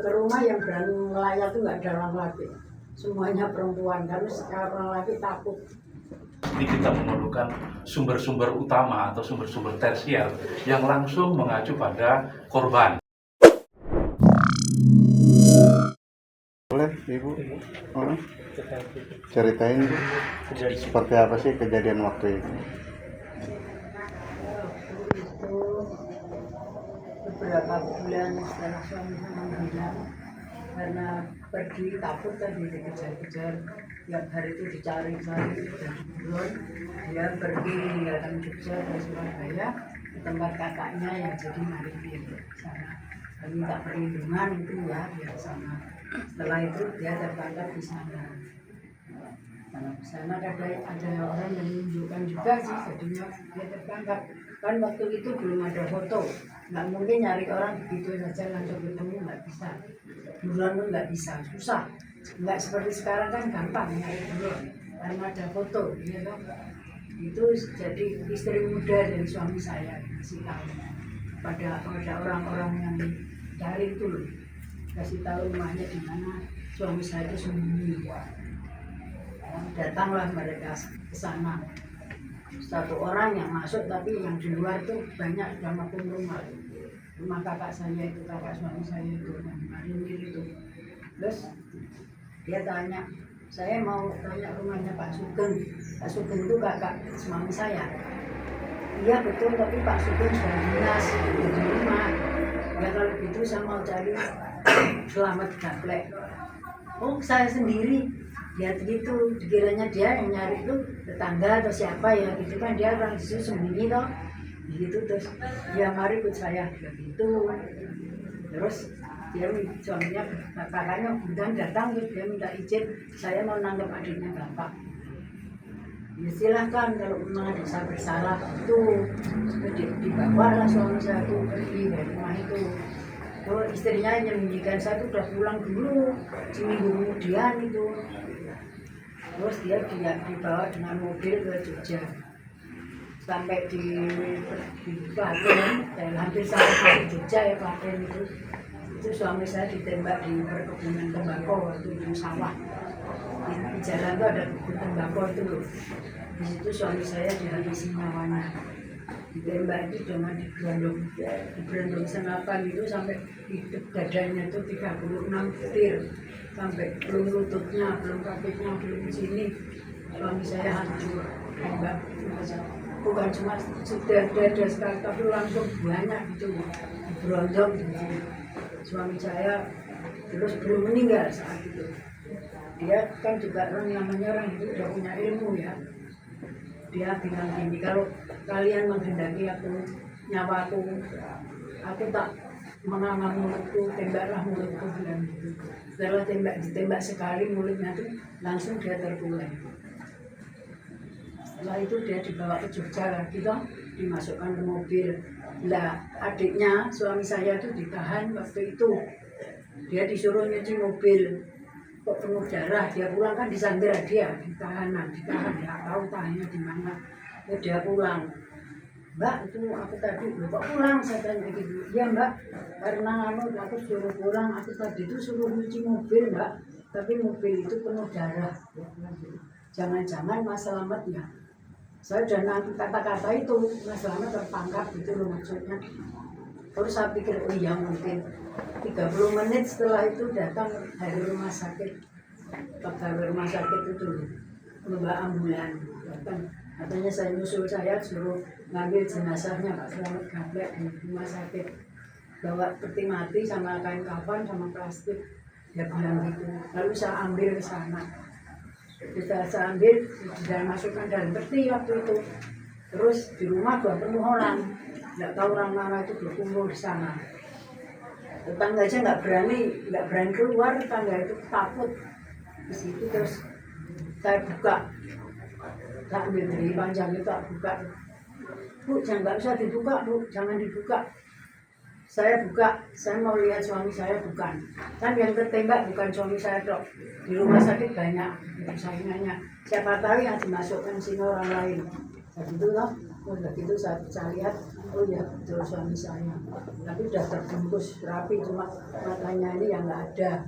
ke rumah yang berani melayat tuh nggak ada orang laki, semuanya perempuan. Karena kalau orang laki takut. Ini kita memerlukan sumber-sumber utama atau sumber-sumber tersier yang langsung mengacu pada korban. Boleh Ibu, ceritain seperti apa sih kejadian waktu itu? Itu beberapa bulan setelah suami saya menghilang, karena pergi takut tadi dikejar-kejar, tiap hari itu dicari-cari dan buron. Dia pergi meninggalkan Jogja ke Surabaya ke tempat kakaknya yang jadi marinir sana. Kami minta perlindungan itu ya di sana. Setelah itu dia tertangkap di sana. Di sana ada orang yang menunjukkan juga sih, jadinya dia tertangkap. Kan waktu itu belum ada foto, nggak mungkin nyari orang begitu saja langsung ketemu, nggak bisa. Buruan pun nggak bisa, susah. Nggak seperti sekarang kan gampang nyari buruan, karena ada foto, ya loh. Itu jadi istri muda dari suami saya kasih tahu pada orang-orang yang cari itu loh, kasih tahu rumahnya di mana suami saya itu sembunyi. Datanglah mereka ke sana. Satu orang yang masuk, tapi yang di luar tuh banyak yang maupun rumah kakak saya itu, kakak suami saya itu yang marinir itu. Terus dia tanya, saya mau tanya rumahnya Pak Sugeng. Pak Sugeng itu kakak suami saya. Iya betul, tapi Pak Sugeng sudah dinas di rumah. Ya kalau gitu saya mau cari Selamat Gaplek. Oh saya sendiri. Lihat gitu, dikiranya dia yang nyari itu tetangga atau siapa ya gitu kan, dia orang disitu sembunyi toh gitu. Terus dia mari ikut saya gitu. Terus dia suaminya kakaknya kemudian datang, terus dia minta izin, saya mau nangkep adiknya bapak. Ya silahkan kalau memang ada saya bersalah itu. Dibawa lah suami saya itu pergi dari rumah itu. Oh, istrinya yang menyembunyikan saya itu udah pulang dulu seminggu kemudian itu. Terus dia dibawa dengan mobil ke Jogja, sampai di Klaten, hampir sampai di Jogja ya Klaten itu suami saya ditembak di perkebunan tembakau waktu di sawah. Di jalan itu ada kebun tembakau itu loh. Di situ suami saya dihabisi nyawanya. Ditembak itu dengan diberondong senapan itu sampai hidup dadanya itu 36 petir, sampai belum lututnya, belum kakinya, belum sini. Suami saya hancur, tembak. Bukan cuma sudah dada sekali, tapi langsung banyak gitu, diberondong gitu. Suami saya terus belum meninggal saat itu. Dia kan juga namanya orang itu udah punya ilmu ya. Dia bilang gini, kalau kalian menghendaki nyawaku, aku tak menganga mulutku, tembaklah mulutku, bilang gitu. Setelah ditembak sekali mulutnya itu langsung dia tertular. Setelah itu dia dibawa ke Jogja lagi toh, dimasukkan ke mobil. Lah adiknya suami saya itu ditahan waktu itu. Dia disuruh nyuci mobil. Kok penuh darah, dia pulang kan di Sandra, dia ditahan, nggak tahu tahannya di mana. Ya dia pulang, Mbak itu aku tadi, kok pulang, saya tanya gitu. Ya Mbak, karena aku suruh pulang, aku tadi itu suruh nyuci mobil Mbak, tapi mobil itu penuh darah. Jangan-jangan Mas Slamet ya, saya udah nanti kata-kata itu, Mas Slamet tertangkap gitu loh maksudnya. Terus saya pikir, oh iya mungkin. 30 menit setelah itu datang dari rumah sakit, pegawai rumah sakit itu membawa ambulan datang. Katanya saya nyusul, saya suruh ngambil jenazahnya Pak Selamat Gaplek di rumah sakit, bawa peti mati sama kain kafan sama plastik, dia bilang gitu. Lalu saya ambil ke sana, saya ambil dan masukkan dalam peti waktu itu. Terus di rumah gua penuh orang, nggak tahu orang mana itu berkumpul di sana. Tetangga aja nggak berani keluar, tetangga itu takut. Di situ terus saya buka, tak ambil dari panjang itu, tak buka. Bu, nggak usah dibuka Bu, jangan dibuka. Saya buka, saya mau lihat suami saya, bukan. Kan yang tertembak bukan suami saya dok. Di rumah sakit banyak saingannya. Siapa tahu yang dimasukkan sini orang lain. Begitu lah, udah gitu saya lihat, oh ya betul suami saya. Tapi udah terbungkus rapi, cuma matanya ini yang nggak ada,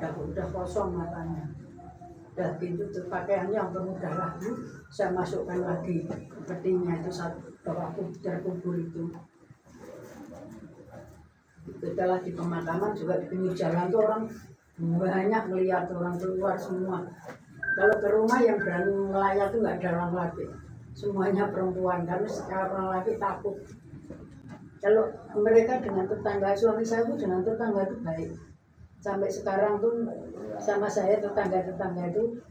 udah kosong matanya. Udah gitu tuh pakaiannya yang udah rapi, saya masukkan lagi petinya itu saat bawa terkubur itu. Setelah di pemakaman juga di pinggir jalan tuh orang banyak melihat orang keluar semua. Kalau ke rumah yang berani melayat tuh nggak ada orang laki, semuanya perempuan karena orang laki takut. Kalau mereka dengan tetangga suami saya tuh dengan tetangga itu baik. Sampai sekarang tuh sama saya tetangga itu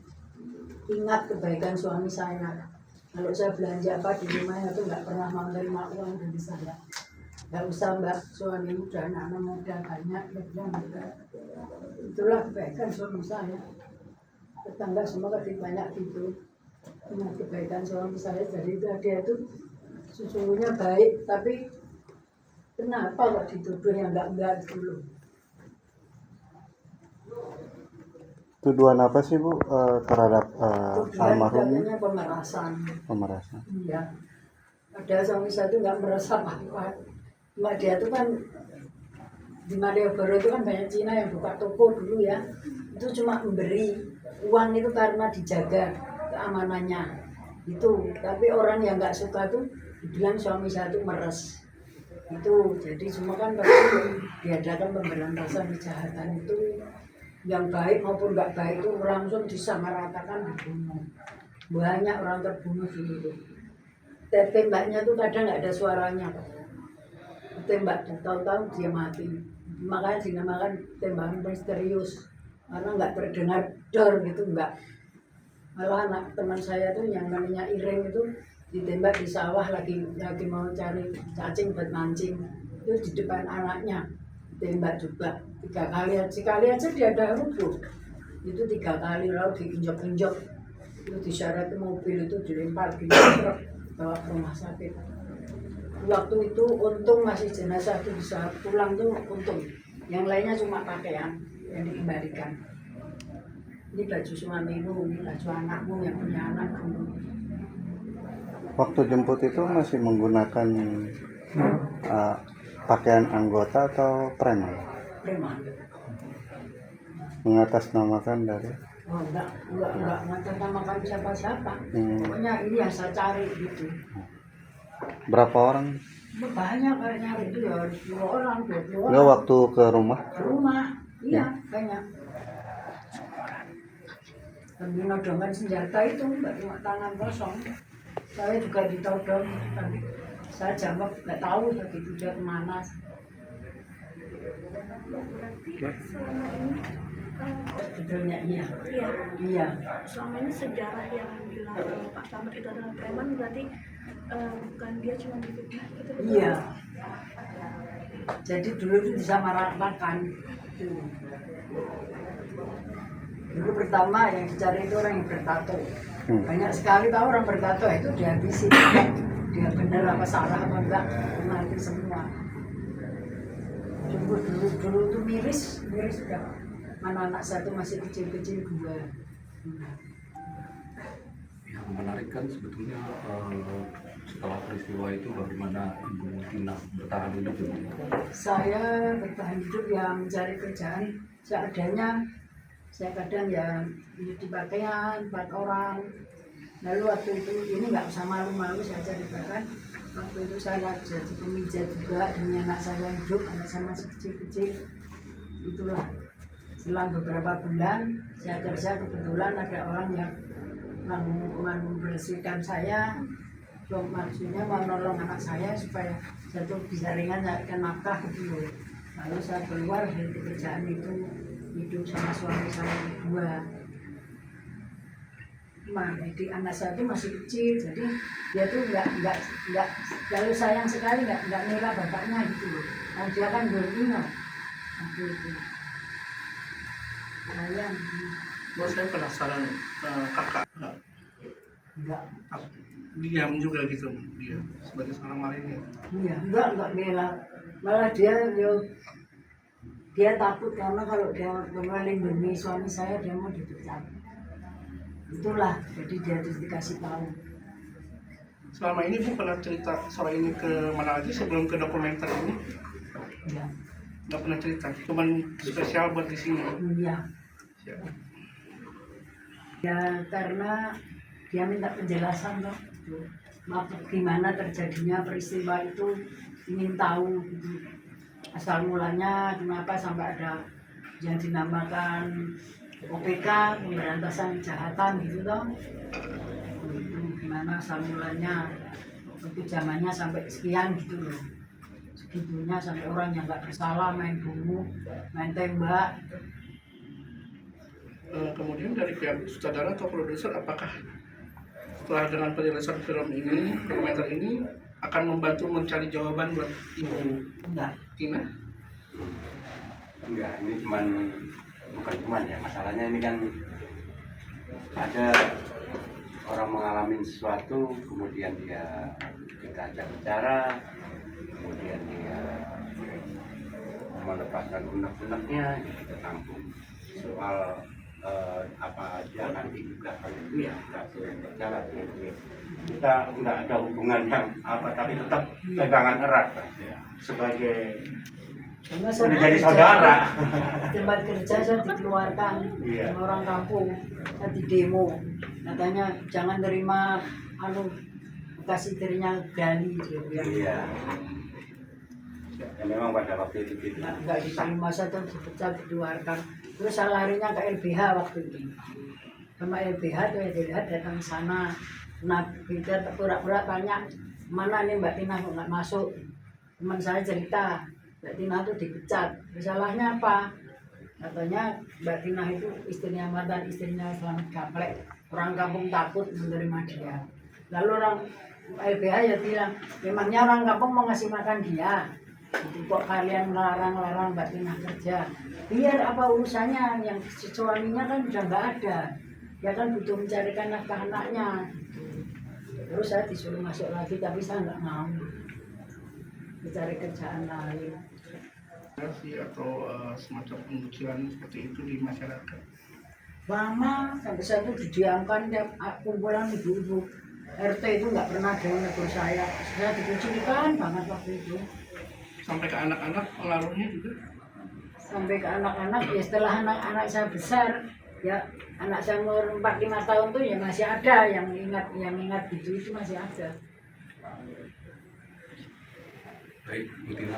ingat kebaikan suami saya. Kalau saya belanja apa di rumahnya tuh nggak pernah mau menerima uang dari saya. Nggak usah mbak, suami muda, anak muda banyak, itulah kebaikan suami saya. Tetangga semua lebih banyak gitu, ingat kebaikan suami saya. Jadi dia itu sesungguhnya baik, tapi kenapa kok dituduh yang enggak dulu? Tuduhan apa sih Bu terhadap almarhum? Tuduhannya pemerasan. Pemerasan. Iya. Padahal suami saya itu nggak merasa apa-apa. Cuma dia itu kan di Malioboro itu kan banyak Cina yang buka toko dulu ya. Itu cuma memberi uang itu karena dijaga keamanannya. Itu. Tapi orang yang nggak suka tuh dibilang suami saya itu meres. Itu jadi semua kan pasti diadakan pemberantasan kejahatan itu, yang baik maupun nggak baik itu langsung disamaratakan, dibunuh. Banyak orang terbunuh dulu. Tembaknya tuh kadang nggak ada suaranya, tembak tahu-tahu dia mati. Makanya dinamakan tembakan misterius karena nggak terdengar dor gitu, nggak. Malah anak teman saya tuh yang namanya Iring itu ditembak di sawah lagi mau cari cacing buat mancing, itu di depan anaknya tembak juga 3 kali, sekali aja dia ada rubuh itu 3 kali, lalu diinjak-injak itu diseret ke mobil, itu dilempar di truk bawa ke rumah sakit. Waktu itu untung masih jenazah itu bisa pulang tuh untung, yang lainnya cuma pakaian yang dikembalikan. Ini baju suamimu, ini baju anakmu yang punya anak dulu. Waktu jemput itu masih menggunakan pakaian anggota atau preman? Preman. Mengatasnamakan dari? Oh, enggak mengatasnamakan siapa-siapa. Pokoknya ini yang saya cari gitu. Berapa orang? Banyak kalau nyari itu ya 10 orang, 20 orang. Enggak, waktu ke rumah? Ke rumah, iya banyak. Sambil nodongan senjata itu, nggak cuma tangan kosong. Saya juga ditodong, tapi saya jawab nggak tahu begitu dia kemana. Selama ini Sebetulnya iya. iya, Iya. selama ini sejarah yang bilang Pak Slamet itu adalah preman berarti bukan dia cuma difitnah gitu. Iya. Jadi dulu itu disamaratakan. Dulu pertama yang dicari itu orang yang bertato. Banyak sekali tahu orang bertato itu dihabisi. Dia benar apa salah apa enggak, mati semua. Dulu tuh miris udah. Mana anak saya tuh masih kecil-kecil 2. Yang menarik kan sebetulnya setelah peristiwa itu bagaimana Ibu Tina bertahan hidup gitu? Saya bertahan hidup ya mencari kerjaan seadanya. Saya kadang ya di pakaian 4 orang. Lalu waktu itu ini nggak usah malu-malu, saya ceritakan. Waktu itu saya jadi pemijat juga dengan anak saya hidup, anak saya masih kecil-kecil. Itulah. Selang beberapa bulan saya kerja, kebetulan ada orang yang membersihkan saya. Maksudnya mau nolong anak saya supaya saya tuh bisa ringan carikan nafkah gitu. Lalu saya keluar dari pekerjaan itu, hidup sama suami saya 2. Jadi anak saya itu masih kecil, jadi dia tuh nggak lalu sayang sekali nggak ngira bapaknya gitu loh. Nah, dia kan belum waktu itu. Sayang. Saya penasaran kakak Enggak. diam juga gitu dia sebagai seorang marinir. Iya, enggak ngira. Malah dia takut karena kalau dia melindungi suami saya dia mau dipecat. Itulah, jadi dia harus dikasih tahu. Selama ini Bu pernah cerita soal ini ke mana aja sebelum ke dokumenter ini? Ya, Nggak pernah cerita, cuman spesial buat di sini. iya. Ya karena dia minta penjelasan loh, gimana terjadinya peristiwa itu, ingin tahu gitu. Asal mulanya kenapa sampai ada yang dinamakan OPK, pemberantasan kejahatan gitu toh. Itu gimana asal mulanya, itu zamannya sampai sekian gitu loh. Segitunya sampai orang yang nggak bersalah main bunuh, main tembak. Kemudian dari pihak sutradara atau produser, apakah setelah dengan penjelasan film ini, dokumenter ini akan membantu mencari jawaban buat Ibu Enggak. Tina? Enggak, ini bukan cuman ya, masalahnya ini kan ada orang mengalami sesuatu, kemudian dia kita ajak bicara, kemudian dia melepaskan unek-uneknya, kita tampung soal apa aja nanti juga kalau itu ya kita sudah berjalan, kita nggak ada hubungan yang apa, tapi tetap pegangan erat sebagai Karena udah jadi saudara. Tempat kerja saya dikeluarkan Iya. sama orang kampung, saya di demo. Katanya jangan terima bekas istrinya gali gitu. Iya. Ya memang pada waktu itu gitu. Nggak diterima, saya tuh dipecat, dikeluarkan. Terus saya larinya ke LBH waktu itu. Sama LBH tuh LBH datang ke sana. Nah kita pura-pura tanya, mana nih Mbak Tina kok nggak masuk? Teman saya cerita, Mbak Tina tuh dipecat. Salahnya apa? Katanya Mbak Tina itu istrinya mantan istrinya Selamat Gaplek. Orang kampung takut menerima dia. Lalu orang LBH ya bilang, memangnya orang kampung mau ngasih makan dia? Itu kok kalian larang-larang Mbak Tina kerja? Biar apa urusannya, yang suaminya kan udah nggak ada. Dia kan butuh mencarikan nafkah anaknya. Terus saya disuruh masuk lagi, tapi saya nggak mau. Mencari kerjaan lain. Atau semacam pengucilan seperti itu di masyarakat. Lama, sampai saya tuh didiamkan tiap kumpulan ibu-ibu RT itu nggak pernah ada yang negur saya. Saya dikucilkan banget waktu itu. Sampai ke anak-anak pengaruhnya juga. Sampai ke anak-anak, ya setelah anak-anak saya besar, ya anak saya umur 4-5 tahun tuh ya masih ada yang ingat gitu, itu masih ada. Baik, Bu Tina,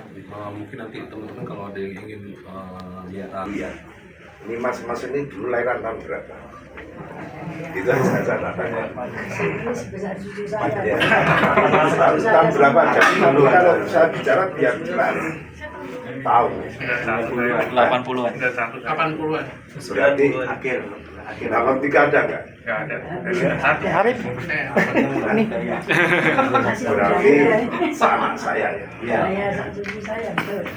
mungkin nanti teman-teman kalau ada yang ingin lihat Iya. Ini mas-mas ini dulu lahiran tahun berapa? Itu saja datanya. Ini sebesar cucu saya. Ya. Tahun berapa? Jadi nanti kalau saya bicara biar jelas. Tahu. 80-an. 80-an. Berarti akhir 83 ada nggak? Nggak ada. Arif Berarti sama saya ya. Saya cucu saya betul.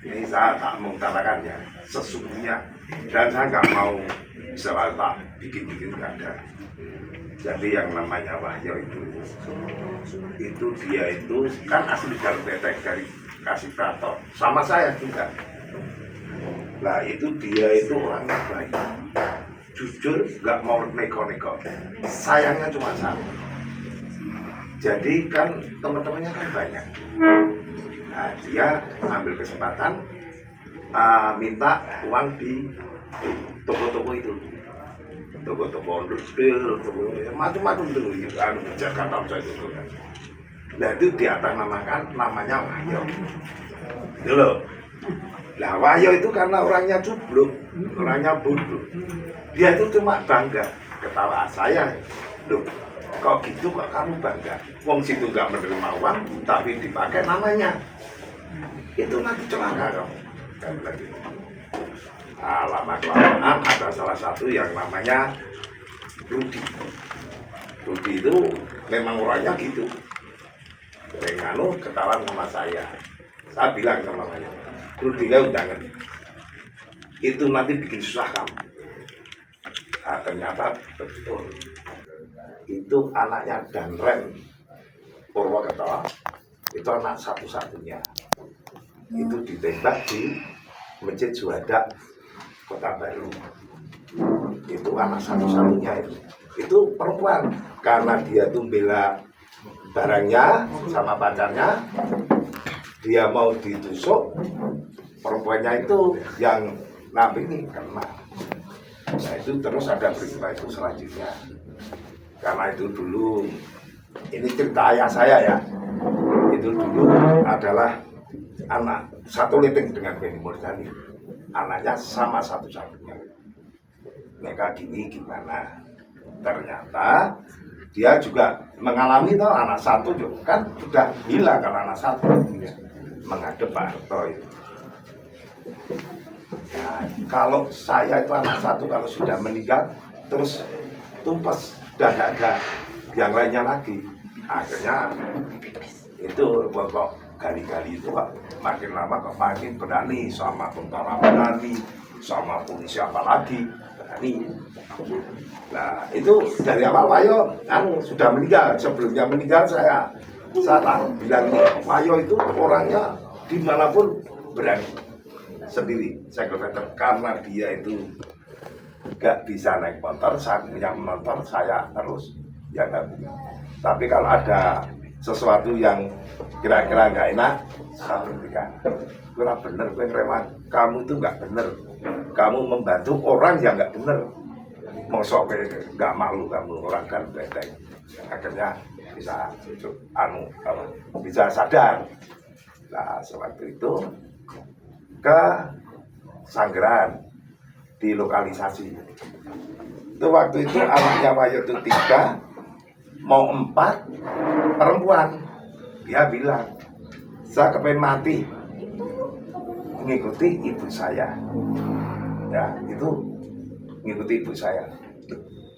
Ini saya tak mengutarakan ya. Sesungguhnya. Dan saya nggak mau soal tak bikin-bikin nggak ada. Jadi yang namanya Wahyo itu dia itu kan asli dari Tetek, dari Kasihprato, sama saya juga. Nah itu dia itu orang yang baik, jujur, nggak mau neko-neko. Sayangnya cuma satu. Jadi kan teman-temannya kan banyak. Nah dia ambil kesempatan minta uang di toko-toko itu. Toko-toko ondel-ondel, macam-macam dulu gitu, Jakarta saya itu kan. Nah itu di atas namanya Wahyo. Itu loh. Nah Wahyo itu karena orangnya cubluk, orangnya bodoh. Dia itu cuma bangga, ketawa saya. Loh, kok gitu kok kamu bangga? Wong situ nggak menerima uang, tapi dipakai namanya. Itu nanti celaka kamu. Kan lagi. Lama-kelamaan ada salah satu yang namanya Rudi. Rudi itu memang orangnya gitu. Dengan ketahuan sama saya bilang sama saya, Rudi kau jangan. Itu nanti bikin susah kamu. Nah, ternyata betul. Itu anaknya Danren Purwokerto. Itu anak satu-satunya. Itu ditembak di Masjid Juhada Kota Baru. Itu anak satu-satunya itu perempuan, karena dia tuh bela barangnya sama pacarnya, dia mau ditusuk, perempuannya itu yang nampingi kena. Nah itu terus ada peristiwa itu selanjutnya. Karena itu dulu, ini cerita ayah saya ya, itu dulu adalah anak satu liting dengan Benny Murdani, anaknya sama satu-satunya. Mereka gini gimana? Ternyata dia juga mengalami tuh anak satu juga kan sudah hilang kalau anak satu menghadap Pak Harto itu. Nah, kalau saya itu anak satu kalau sudah meninggal terus tumpas sudah ada yang lainnya lagi. Akhirnya itu kok gali-gali itu kok makin lama kok makin berani sama tentara berani sama polisi apa lagi berani. Nah itu dari awal Wayo sudah meninggal. Sebelumnya meninggal saya bilang Wayo itu orangnya dimanapun berani sendiri sekreter karena dia itu nggak bisa naik motor, saya punya motor saya terus ya nggak. Tapi kalau ada sesuatu yang kira-kira nggak enak saya berhentikan. Kurang bener, kamu itu nggak bener, kamu membantu orang yang nggak bener. Mosok nggak malu kamu orang kan bedeng. Akhirnya bisa bisa sadar. Nah sewaktu itu ke Sanggeran di lokalisasi. Itu waktu itu anaknya Wayo itu 3 mau 4 perempuan. Dia bilang saya kepengen mati mengikuti ibu saya. Ya itu mengikuti ibu saya.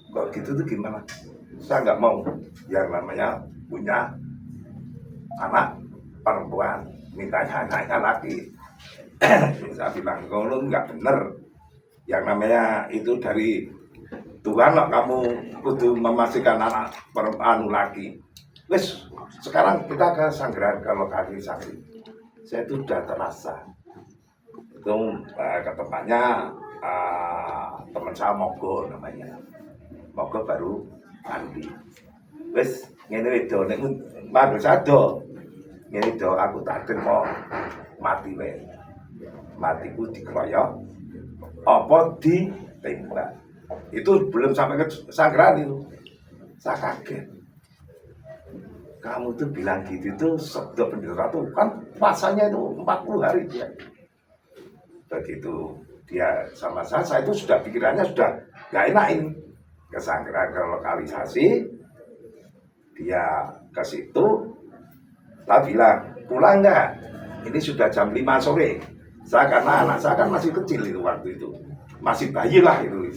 Kalau gitu tuh gimana? Saya nggak mau yang namanya punya anak perempuan, mintanya anaknya laki. Saya bilang kalau nggak bener, yang namanya itu dari Tuhan loh, kamu kudu memastikan anak perempuan laki. Wes sekarang kita ke Sanggeran ke lokalisasi. Saya itu sudah terasa. Itu ke tempatnya teman saya Mogo namanya. Mogo baru mandi. Wes ngene wedo nek mandu sado. Ngene do aku tak mau mati wae. Matiku dikeroyok apa ditembak. Itu belum sampai ke Sanggeran itu. Saya kaget. Kamu tuh bilang gitu itu sabda pendeta tuh kan puasanya itu 40 hari dia. Begitu dia sama saya itu sudah pikirannya sudah gak enak ini. Ke Sanggeran ke lokalisasi, dia ke situ, saya bilang pulang nggak? Ini sudah jam 5 sore. Saya karena anak saya kan masih kecil itu waktu itu, masih bayi lah itu.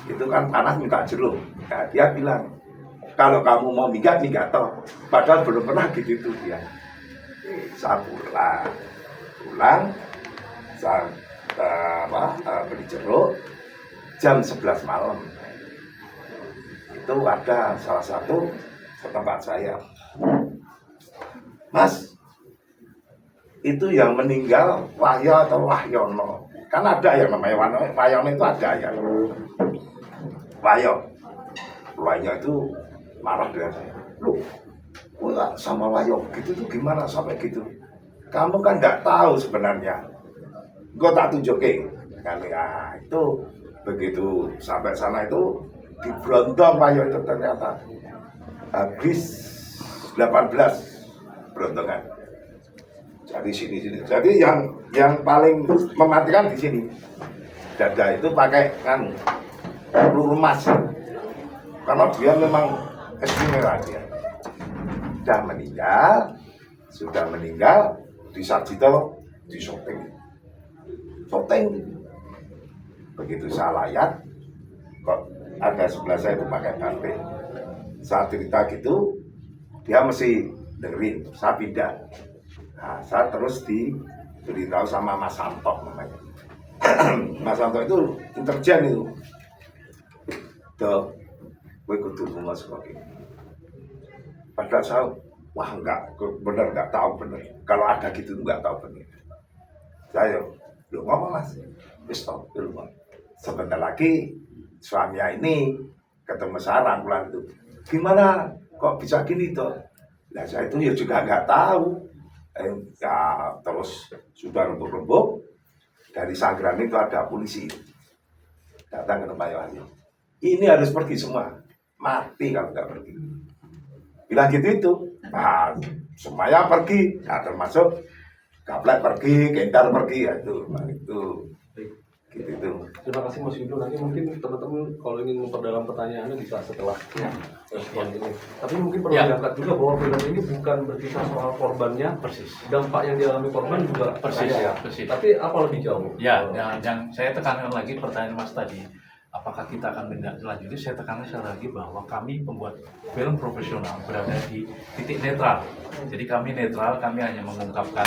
Itu kan panas minta jeruk. Nah, dia bilang kalau kamu mau minggat toh. Padahal belum pernah gitu dia. Saya pulang, saya beli jeruk jam 11 malam. Itu ada salah satu tempat saya, Mas, itu yang meninggal Wahyo atau Wahyono? Kan ada yang namanya Wahyono itu ada ya. Wahyo itu marah dengan saya. Loh, sama Wahyo gitu tuh gimana sampai gitu? Kamu kan nggak tahu sebenarnya. Gue tak tunjukin. Kan ya itu begitu sampai sana itu di Brontong Wahyo itu ternyata habis 18 berontongan. Jadi sini. Jadi yang paling mematikan di sini. Dada itu pakai kan peluru emas. Karena dia memang istimewa dia. Sudah meninggal di Sarjito di syuting. Begitu saya layat kok ada sebelah saya itu pakai batik. Saat cerita gitu dia mesti dengerin, saya pindah. Nah, saya terus diberitahu sama Mas Santo namanya. Mas Santo itu intelijen itu. Tuh, gue kudu ngomong seperti ini. Padahal saya, wah nggak tahu bener. Kalau ada gitu nggak tahu bener. Saya, lu ngomong Mas, stop dulu. Sebentar lagi suaminya ini ketemu saya rangkulan itu. Gimana kok bisa gini toh? Nah saya itu ya juga nggak tahu. Ya, terus sudah rembuk-rembuk dari sanggaran itu ada polisi datang ke tempat Wahyu. Ini harus pergi semua, mati kalau nggak pergi. Bilang gitu itu, nah, semuanya pergi, nah, termasuk Gaplek pergi, Gentar pergi, ya itu gitu. Terima kasih Mas Yudo. Nanti mungkin teman-teman kalau ingin memperdalam pertanyaannya bisa setelah respon ini. Tapi mungkin perlu diangkat juga bahwa film ini bukan berkisah soal korbannya, Persis. dampak yang dialami korban juga Persis, ada. persis. Tapi apa lebih jauh? Ya, yang saya tekankan lagi pertanyaan Mas tadi, apakah kita akan lanjuti? Saya tekankan sekali lagi bahwa kami pembuat film profesional berada di titik netral. Jadi kami netral, kami hanya mengungkapkan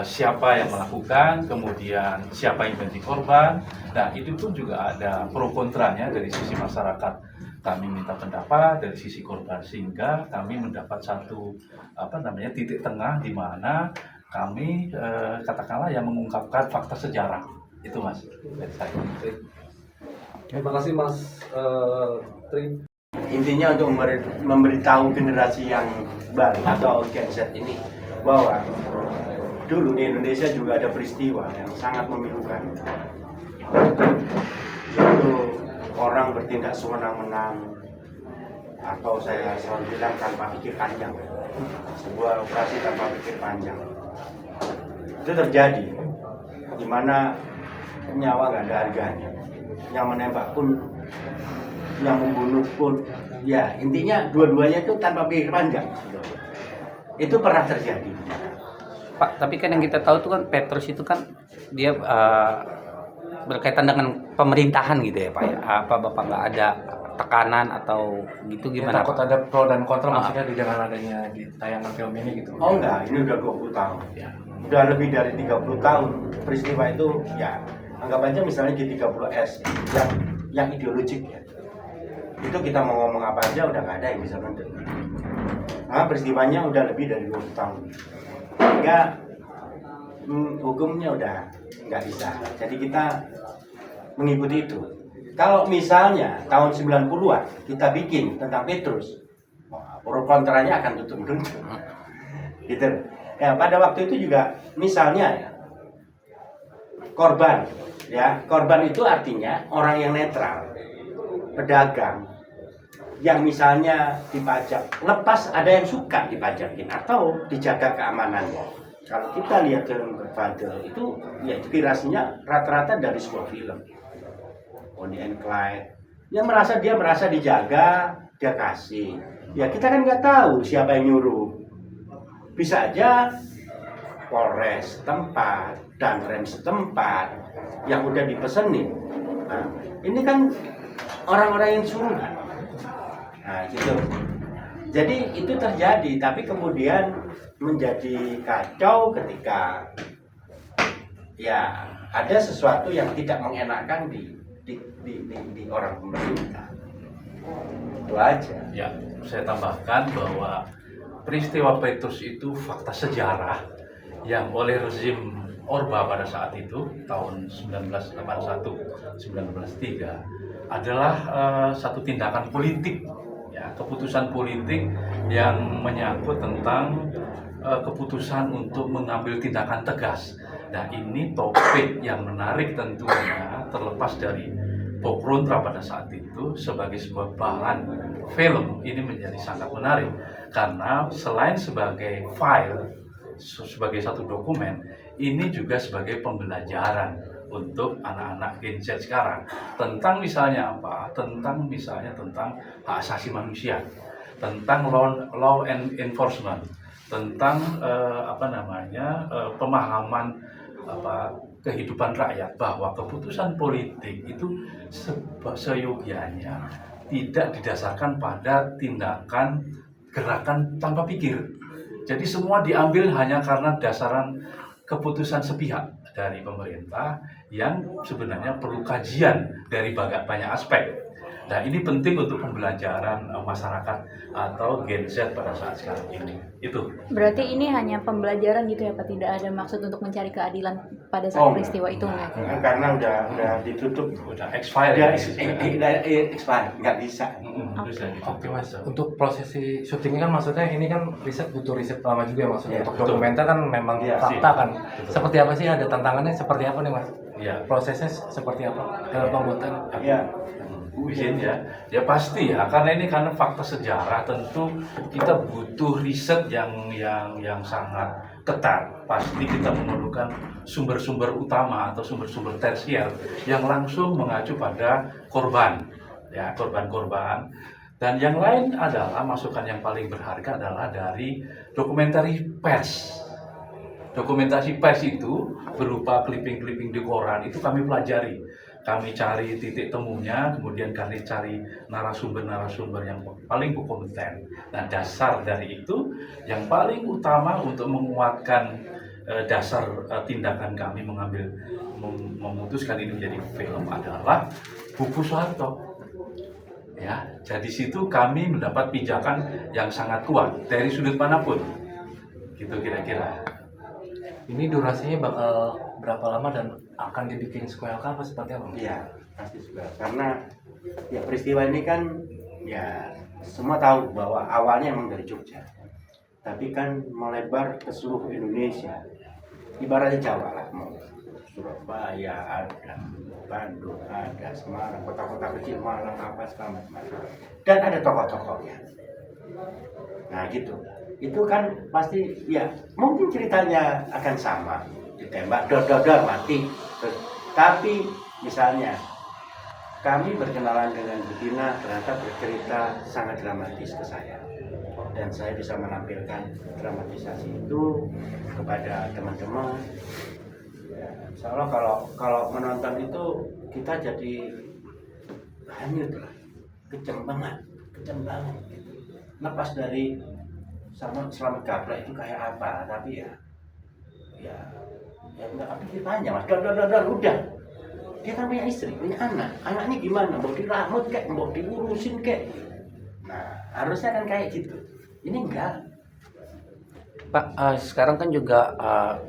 siapa yang melakukan, kemudian siapa yang menjadi korban. Nah itu pun juga ada pro kontranya dari sisi masyarakat. Kami minta pendapat dari sisi korban sehingga kami mendapat satu titik tengah di mana kami katakanlah yang mengungkapkan fakta sejarah. Itu Mas dari saya. Terima kasih Mas Tri. Intinya untuk memberitahu generasi yang baru atau Gen Z ini bahwa dulu di Indonesia juga ada peristiwa yang sangat memilukan. Yaitu orang bertindak sewenang-wenang atau saya selalu bilang tanpa pikir panjang. Sebuah operasi tanpa pikir panjang. Itu terjadi di mana nyawa nggak ada harganya. Yang menembak pun, yang membunuh pun, ya intinya dua-duanya itu tanpa pikir panjang. Itu pernah terjadi. Pak, tapi kan yang kita tahu tuh kan Petrus itu kan dia berkaitan dengan pemerintahan gitu ya Pak ya. Apa Bapak nggak ada tekanan atau gitu gimana? Takut ada pro dan kontra maksudnya di dengan adanya di tayangan film ini gitu. Oh enggak, ini udah 20 tahun. Ya. Udah lebih dari 30 tahun peristiwa itu ya. Anggap aja misalnya G30S yang ideologik ya. Itu kita mau ngomong apa aja udah nggak ada yang bisa nonton. Nah, peristiwanya udah lebih dari 20 tahun. Sehingga hukumnya udah nggak bisa. Jadi kita mengikuti itu. Kalau misalnya tahun 90-an kita bikin tentang Petrus, pro kontranya akan tutup mulut. Gitu. Ya, pada waktu itu juga misalnya ya, korban itu artinya orang yang netral, pedagang yang misalnya dipajak, lepas ada yang suka dipajakin atau dijaga keamanannya. Kalau kita lihat film Godfather itu ya inspirasinya rata-rata dari sebuah film Bonnie and Clyde yang dia merasa dijaga, dia kasih. Ya kita kan nggak tahu siapa yang nyuruh, bisa aja Polres setempat dan rem setempat yang udah dipesenin. Nah, ini kan orang-orang yang suruhan. Nah, gitu. Jadi itu terjadi, tapi kemudian menjadi kacau ketika ya ada sesuatu yang tidak mengenakan di orang pemerintah. Itu aja. Ya, saya tambahkan bahwa peristiwa Petrus itu fakta sejarah yang oleh rezim Orba pada saat itu tahun 1981-1983 adalah satu tindakan politik, ya, keputusan politik yang menyangkut tentang keputusan untuk mengambil tindakan tegas. Nah ini topik yang menarik tentunya terlepas dari pro kontra pada saat itu sebagai sebuah bahan film ini menjadi sangat menarik karena selain sebagai file sebagai satu dokumen ini juga sebagai pembelajaran untuk anak-anak Gen Z sekarang tentang misalnya apa? Tentang hak asasi manusia, tentang law and enforcement, tentang pemahaman kehidupan rakyat bahwa keputusan politik itu seyogianya tidak didasarkan pada tindakan gerakan tanpa pikir. Jadi semua diambil hanya karena dasaran keputusan sepihak dari pemerintah yang sebenarnya perlu kajian dari banyak aspek. Nah, ini penting untuk pembelajaran masyarakat atau Gen Z pada saat sekarang ini. Itu. Berarti ini hanya pembelajaran gitu ya Pak, tidak ada maksud untuk mencari keadilan pada saat peristiwa itu enggak? Karena udah ditutup, Udah expired. udah ya. expired, nggak bisa. Bisa gitu. Oke Mas, untuk prosesi syutingnya kan maksudnya ini kan butuh riset lama juga ya maksudnya. Iya, Untuk betul. dokumenter kan memang Iya, fakta kan. Betul. Seperti apa sih, ada tantangannya seperti apa nih Mas? Iya. Prosesnya seperti apa dalam pembuatan? Ya, Izin ya, ya pasti ya, karena fakta sejarah tentu kita butuh riset yang sangat ketat. Pasti kita memerlukan sumber-sumber utama atau sumber-sumber tersier yang langsung mengacu pada korban, ya korban-korban. Dan yang lain adalah masukan yang paling berharga adalah dari dokumentari pers. Dokumentasi pers itu berupa clipping-clipping di koran, itu kami pelajari. Kami cari titik temunya, kemudian kami cari narasumber-narasumber yang paling berkompeten. Nah, dasar dari itu yang paling utama untuk menguatkan dasar tindakan kami memutuskan ini menjadi film adalah buku Soeharto. Ya, jadi situ kami mendapat pijakan yang sangat kuat dari sudut manapun. Gitu kira-kira. Ini durasinya bakal berapa lama dan akan dibikin sequel apa seperti apa? iya pasti juga. Karena ya peristiwa ini kan ya semua tahu bahwa awalnya emang dari Jogja, tapi kan melebar ke seluruh Indonesia. Ibaratnya Jawa lah, mau Surabaya ada, Bandung ada, Semarang, kota-kota kecil Malang apa segala macam. Dan ada tokoh-tokohnya. Nah gitu. Itu kan pasti ya mungkin ceritanya akan sama, ditembak dor mati. Tapi misalnya kami berkenalan dengan Budina ternyata bercerita sangat dramatis ke saya, dan saya bisa menampilkan dramatisasi itu kepada teman-teman. Ya, insya Allah kalau menonton itu kita jadi hanyut lah, kejam banget gitu. Lepas dari Selamat Gaplek itu kayak apa, tapi ya nggak apa ditanya Mas, dar udah. Dia kan punya istri, punya anaknya gimana, mau diramut kek, mau diurusin kek. Nah harusnya kan kayak gitu, ini enggak. Pak, sekarang kan juga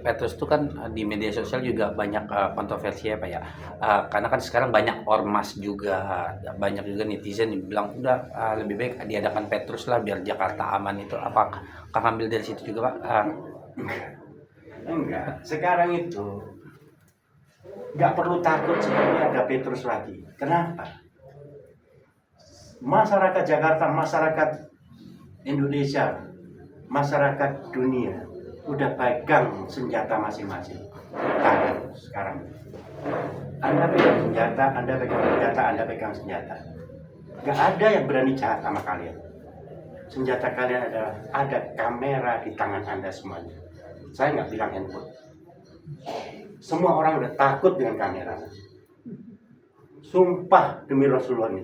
Petrus itu kan di media sosial juga banyak kontroversi ya Pak ya. Karena kan sekarang banyak ormas juga, banyak juga netizen yang bilang udah lebih baik diadakan Petrus lah biar Jakarta aman itu. Apakah ambil dari situ juga Pak? Enggak. Sekarang itu nggak perlu takut sebenarnya ada Petrus lagi. Kenapa? Masyarakat Jakarta, masyarakat Indonesia, masyarakat dunia udah pegang senjata masing-masing. Sekarang Anda pegang senjata, Anda pegang senjata. Gak ada yang berani jahat sama kalian. Senjata kalian adalah ada kamera di tangan Anda semuanya. Saya nggak bilang handphone. Semua orang udah takut dengan kamera. Sumpah demi Rasulullah ini.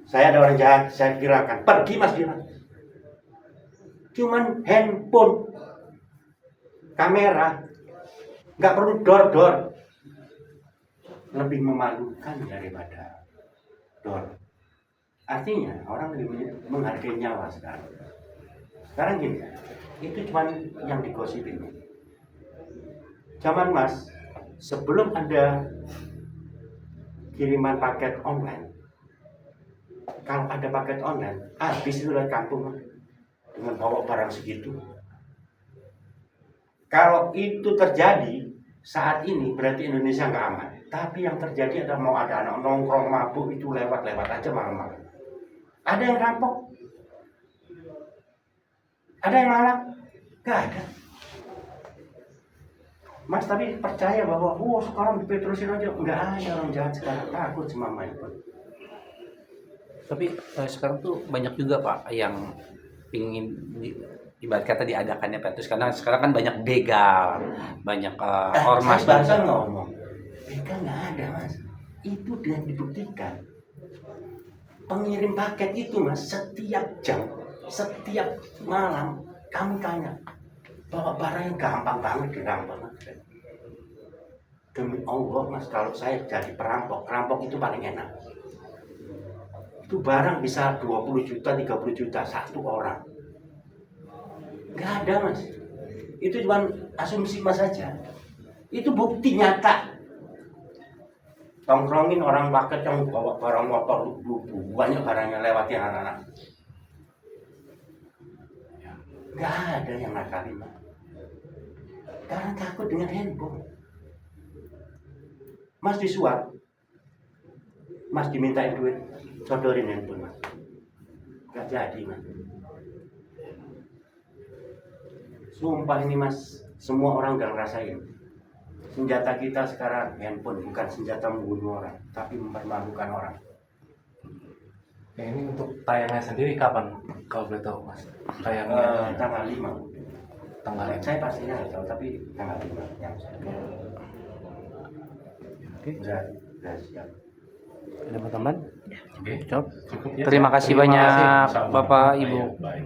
Saya ada orang jahat, saya kirakan pergi Mas Dira. Cuman handphone, kamera, nggak perlu dor. Lebih memalukan daripada dor. Artinya orang lebih menghargai nyawa sekarang. Sekarang gini, itu cuman yang digosipin. Zaman Mas, sebelum ada kiriman paket online, kalau ada paket online, habis itu dari kampung dengan bawa barang segitu. Kalau itu terjadi saat ini berarti Indonesia nggak aman. Tapi yang terjadi adalah mau ada anak nongkrong mabuk itu lewat aja malam-malam. Ada yang rampok, ada yang malak, nggak ada. Mas tapi percaya bahwa sekarang dipetrusin aja, nggak ada orang jahat sekarang, takut sama main. Tapi sekarang tuh banyak juga Pak yang pingin ibarat kata diadakannya Petrus, karena sekarang kan banyak begal, banyak ormas. Saya barusan ngomong, begal nggak ada Mas. Itu dengan dibuktikan. Pengirim paket itu Mas, setiap jam, setiap malam kamu tanya, bawa barang yang gampang banget dirampok. Demi Allah Mas, kalau saya jadi perampok itu paling enak. Itu barang bisa 20 juta, 30 juta satu orang. Nggak ada mas. Itu cuma asumsi mas saja. Itu bukti nyata. Tongkrongin orang paket yang bawa barang motor, banyak barangnya lewatin anak-anak. Nggak ada yang nakalin mas. Karena takut dengan handphone. Mas disuap, mas dimintain duit, sodorin handphone mas. Nggak jadi mas. Sumpah ini mas, semua orang udah ngerasain. Senjata kita sekarang handphone, bukan senjata membunuh orang, tapi mempermalukan orang. Ya, ini untuk tayangnya sendiri kapan kalau boleh tahu mas? Tayangnya Tanggal 5. tanggal Saya pastinya nggak tahu, tapi tanggal 5 yang saya udah siap. Ada mau tambahan? Oke. Cukup. Cukup ya. Terima kasih Terima banyak kasih. Sama-sama. Bapak Ibu. Baik.